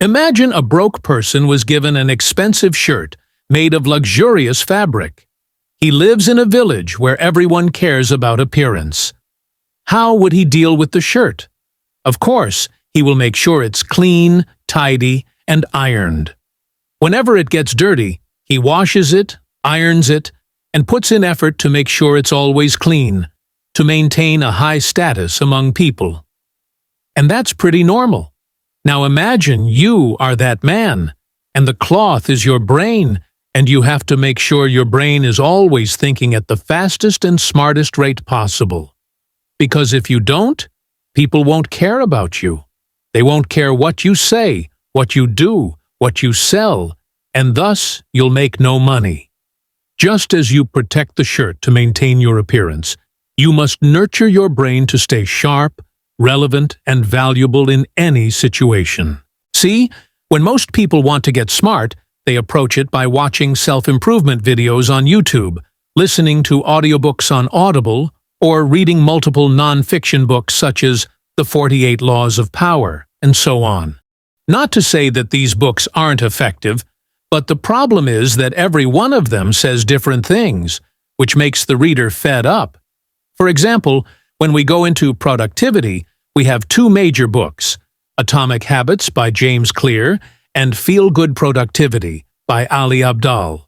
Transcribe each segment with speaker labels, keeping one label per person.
Speaker 1: Imagine a broke person was given an expensive shirt made of luxurious fabric. He lives in a village where everyone cares about appearance. How would he deal with the shirt? Of course, he will make sure it's clean, tidy, and ironed. Whenever it gets dirty, he washes it, irons it, and puts in effort to make sure it's always clean, to maintain a high status among people. And that's pretty normal. Now imagine you are that man, and the cloth is your brain, and you have to make sure your brain is always thinking at the fastest and smartest rate possible. Because if you don't, people won't care about you. They won't care what you say, what you do, what you sell, and thus you'll make no money. Just as you protect the shirt to maintain your appearance, you must nurture your brain to stay sharp, relevant, and valuable in any situation. See, when most people want to get smart, they approach it by watching self-improvement videos on YouTube, listening to audiobooks on Audible, or reading multiple non-fiction books such as The 48 Laws of Power, and so on. Not to say that these books aren't effective, but the problem is that every one of them says different things, which makes the reader fed up. For example, when we go into productivity, we have two major books, Atomic Habits by James Clear and Feel Good Productivity by Ali Abdaal.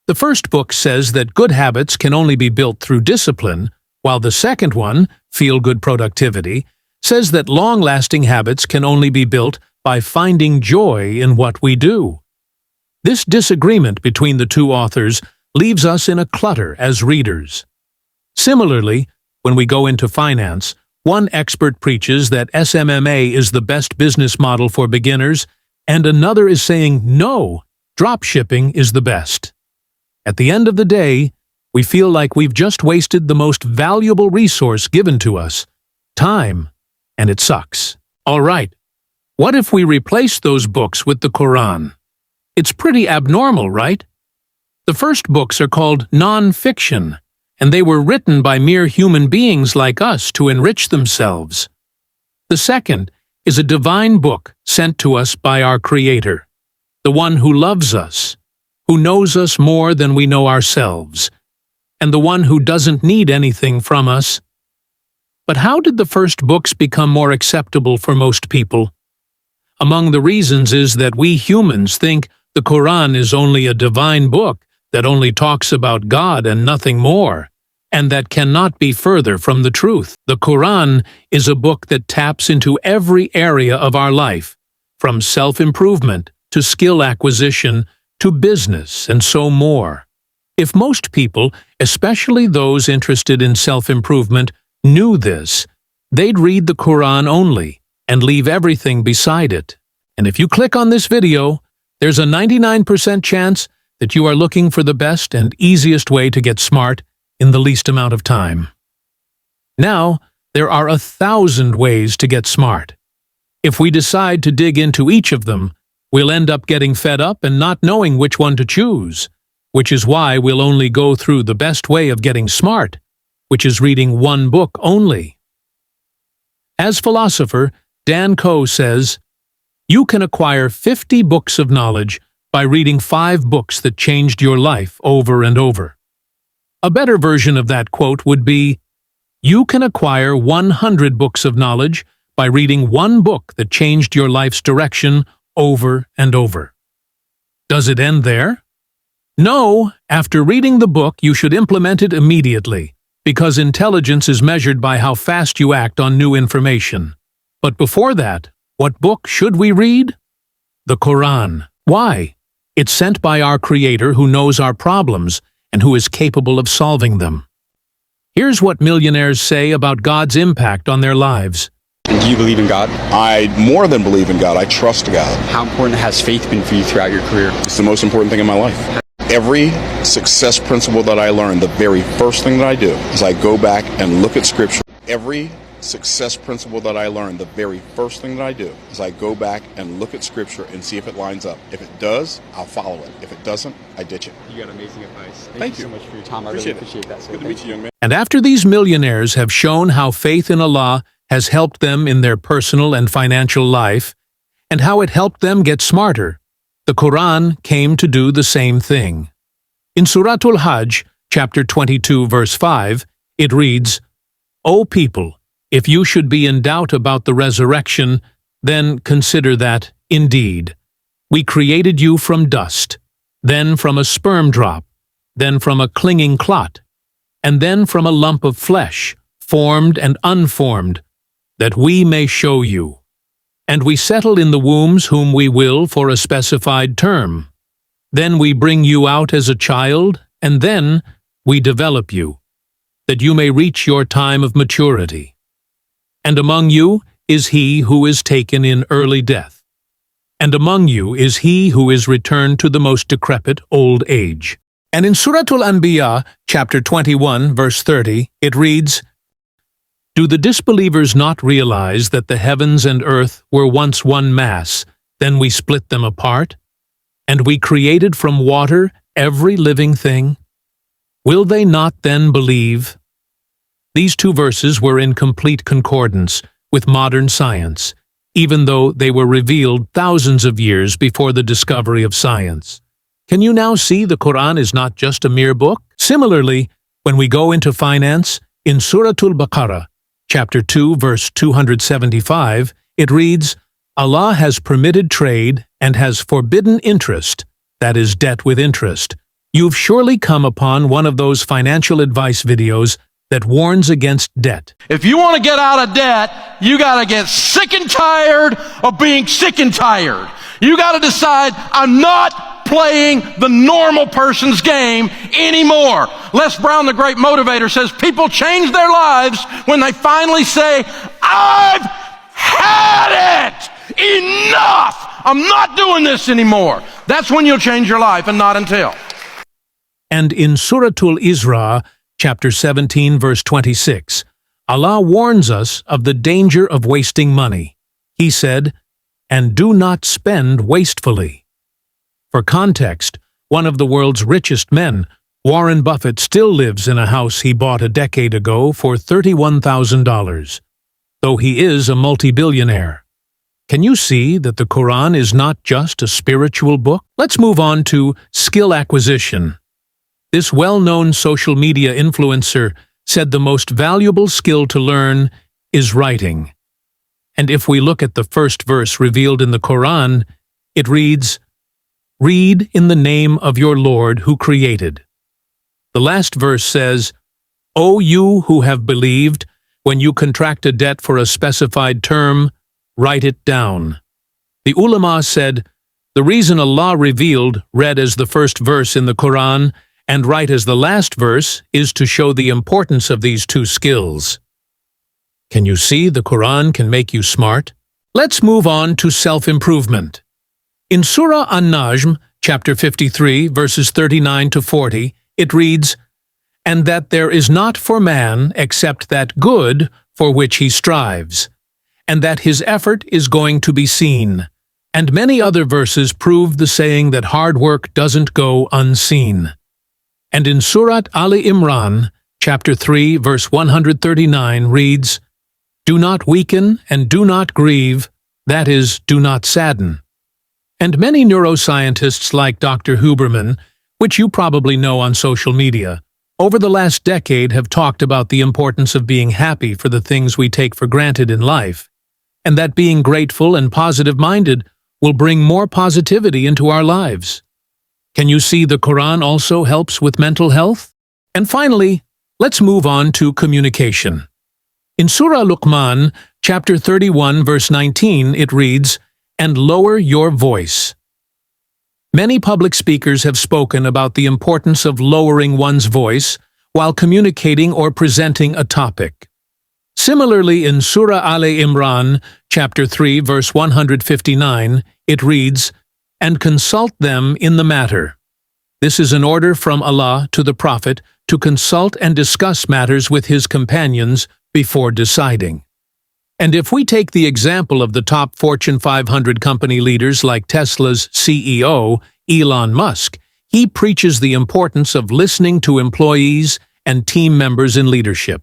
Speaker 1: The first book says that good habits can only be built through discipline, while the second one, Feel Good Productivity, says that long-lasting habits can only be built by finding joy in what we do. This disagreement between the two authors leaves us in a clutter as readers. Similarly, when we go into finance, one expert preaches that SMMA is the best business model for beginners, and another is saying, no, dropshipping is the best. At the end of the day, we feel like we've just wasted the most valuable resource given to us, time, and it sucks. All right, what if we replace those books with the Quran? It's pretty abnormal, right? The first books are called non-fiction, and they were written by mere human beings like us to enrich themselves. The second is a divine book sent to us by our Creator, the one who loves us, who knows us more than we know ourselves, and the one who doesn't need anything from us. But how did the first books become more acceptable for most people? Among the reasons is that we humans think the Quran is only a divine book that only talks about God and nothing more, and that cannot be further from the truth. The Quran is a book that taps into every area of our life, from self-improvement to skill acquisition to business and so more. If most people, especially those interested in self-improvement, knew this, they'd read the Quran only and leave everything beside it. And if you click on this video, there's a 99% chance that you are looking for the best and easiest way to get smart in the least amount of time. Now, there are 1,000 ways to get smart. If we decide to dig into each of them, we'll end up getting fed up and not knowing which one to choose, which is why we'll only go through the best way of getting smart, which is reading one book only. As philosopher, Dan Coe says, "You can acquire 50 books of knowledge by reading 5 books that changed your life over and over." A better version of that quote would be, "You can acquire 100 books of knowledge by reading one book that changed your life's direction over and over." Does it end there? No, after reading the book, you should implement it immediately, because intelligence is measured by how fast you act on new information. But before that, what book should we read? The Quran. Why? It's sent by our Creator who knows our problems and who is capable of solving them. Here's what millionaires say about God's impact on their lives.
Speaker 2: Do you believe in God?
Speaker 3: I more than believe in God. I trust God.
Speaker 2: How important has faith been for you throughout your career?
Speaker 3: It's the most important thing in my life. Every success principle that I learned, the very first thing that I do is I go back and look at Scripture. Every success principle that I learned, the very first thing that I do is I go back and look at Scripture and see if it lines up. If it does, I'll follow it. If it doesn't, I ditch it.
Speaker 2: You got amazing advice.
Speaker 3: Thank you
Speaker 2: so much for your time. I really appreciate that. So
Speaker 3: Good to meet you, young man.
Speaker 1: And after these millionaires have shown how faith in Allah has helped them in their personal and financial life, and how it helped them get smarter. The Quran came to do the same thing. In Suratul Hajj, chapter 22, verse 5, it reads, "O people, if you should be in doubt about the resurrection, then consider that, indeed, we created you from dust, then from a sperm drop, then from a clinging clot, and then from a lump of flesh, formed and unformed, that we may show you. And we settle in the wombs whom we will for a specified term. Then we bring you out as a child, and then we develop you, that you may reach your time of maturity. And among you is he who is taken in early death, and among you is he who is returned to the most decrepit old age." And in Suratul Anbiya, chapter 21, verse 30, it reads, "Do the disbelievers not realize that the heavens and earth were once one mass, then we split them apart? And we created from water every living thing? Will they not then believe?" These two verses were in complete concordance with modern science, even though they were revealed thousands of years before the discovery of science. Can you now see the Quran is not just a mere book? Similarly, when we go into finance, in Suratul Baqarah, chapter 2, verse 275, it reads, "Allah has permitted trade and has forbidden interest, that is, debt with interest. You've surely come upon one of those financial advice videos that warns against debt."
Speaker 4: If you want to get out of debt, you got to get sick and tired of being sick and tired. You got to decide, I'm not playing the normal person's game anymore. Les Brown, the great motivator, says people change their lives when they finally say, I've had it! Enough! I'm not doing this anymore. That's when you'll change your life, and not until.
Speaker 1: And in Suratul Isra, chapter 17, verse 26, Allah warns us of the danger of wasting money. He said, "And do not spend wastefully." For context, one of the world's richest men, Warren Buffett, still lives in a house he bought a decade ago for $31,000, though he is a multi-billionaire. Can you see that the Quran is not just a spiritual book? Let's move on to skill acquisition. This well-known social media influencer said the most valuable skill to learn is writing. And if we look at the first verse revealed in the Quran, it reads, "Read in the name of your Lord who created." The last verse says, "O you who have believed, when you contract a debt for a specified term, write it down." The ulama said, the reason Allah revealed read as the first verse in the Quran and write as the last verse is to show the importance of these two skills. Can you see the Quran can make you smart? Let's move on to self-improvement. In Surah An-Najm, chapter 53, verses 39 to 40, it reads, "And that there is not for man except that good for which he strives, and that his effort is going to be seen." And many other verses prove the saying that hard work doesn't go unseen. And in Surat Ali Imran, chapter 3, verse 139 reads, "Do not weaken and do not grieve, that is, do not sadden." And many neuroscientists like Dr. Huberman, which you probably know on social media, over the last decade have talked about the importance of being happy for the things we take for granted in life, and that being grateful and positive-minded will bring more positivity into our lives. Can you see the Quran also helps with mental health? And finally, let's move on to communication. In Surah Luqman, chapter 31, verse 19, it reads, "And lower your voice." Many public speakers have spoken about the importance of lowering one's voice while communicating or presenting a topic. Similarly, in Surah Ali Imran, chapter 3, verse 159, it reads, "And consult them in the matter." This is an order from Allah to the Prophet to consult and discuss matters with his companions before deciding. And if we take the example of the top Fortune 500 company leaders like Tesla's CEO, Elon Musk, he preaches the importance of listening to employees and team members in leadership.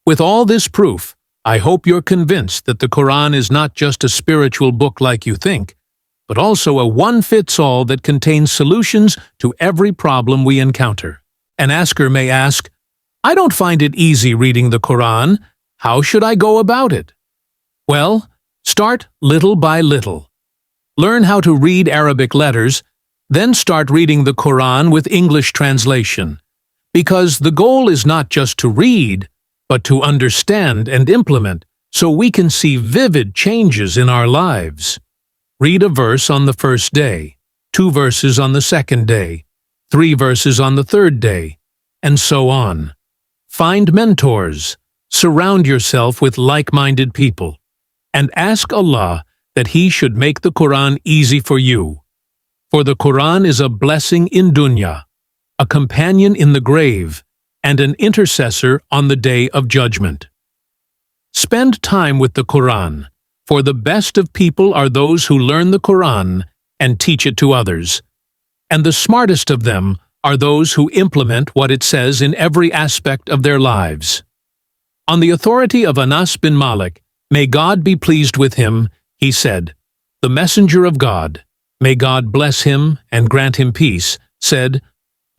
Speaker 1: With all this proof, I hope you're convinced that the Quran is not just a spiritual book like you think, but also a one-fits-all that contains solutions to every problem we encounter. An asker may ask, I don't find it easy reading the Quran. How should I go about it? Well, start little by little. Learn how to read Arabic letters, then start reading the Quran with English translation. Because the goal is not just to read, but to understand and implement so we can see vivid changes in our lives. Read a verse on the first day, 2 verses on the second day, 3 verses on the third day, and so on. Find mentors, surround yourself with like-minded people, and ask Allah that He should make the Quran easy for you. For the Quran is a blessing in dunya, a companion in the grave, and an intercessor on the day of judgment. Spend time with the Quran, for the best of people are those who learn the Quran and teach it to others, and the smartest of them are those who implement what it says in every aspect of their lives. On the authority of Anas bin Malik, may God be pleased with him, he said, the Messenger of God, may God bless him and grant him peace, said,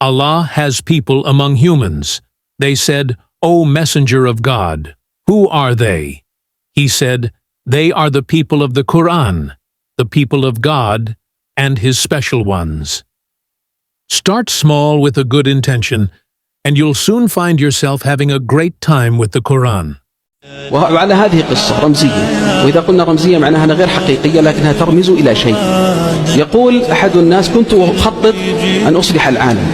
Speaker 1: Allah has people among humans. They said, O Messenger of God, who are they? He said, they are the people of the Quran, the people of God, and His special ones. Start small with a good intention, and you'll soon find yourself having a great time with the Quran.
Speaker 5: وعلى هذه قصة رمزية، وإذا قلنا رمزية معناها أنها غير حقيقية لكنها ترمز إلى شيء. يقول أحد الناس كنت أخطط أن أصلح العالم،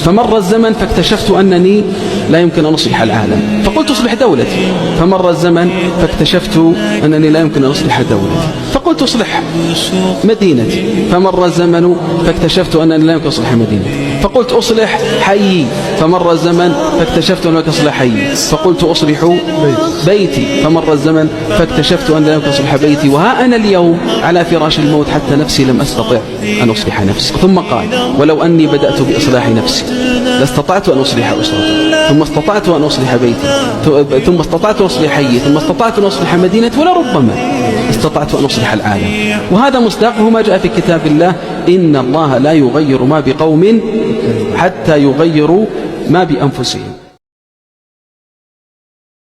Speaker 5: فمر الزمن فاكتشفت أنني لا يمكن أن أصلح العالم، فقلت أصلح دولتي، فمر الزمن فاكتشفت أنني لا يمكن أن أصلح دولتي، فقلت أصلح مدينتي، فمر الزمن فاكتشفت أنني لا يمكن أن أصلح مدينتي، فقلت أصلح حيي، فمر الزمن فاكتشفت أنني لا يمكن أن أصلح حيي، فقلت أصلح بيتي، فمر الزمن فاكتشفت أن لا يمكن أصلح بيتي، وها أنا اليوم على فراش الموت حتى نفسي لم أستطع أن أصلح نفسي. ثم قال ولو أني بدأت بإصلاح نفسي لاستطعت أن أصلح أسرتي، ثم استطعت أن أصلح بيتي، ثم استطعت أن أصلح حيي، ثم استطعت أن أصلح مدينتي، ولربما استطعت أن أصلح العالم. وهذا مصداقه ما جاء في كتاب الله إن الله لا يغير ما بقوم حتى يغيروا ما بأنفسهم.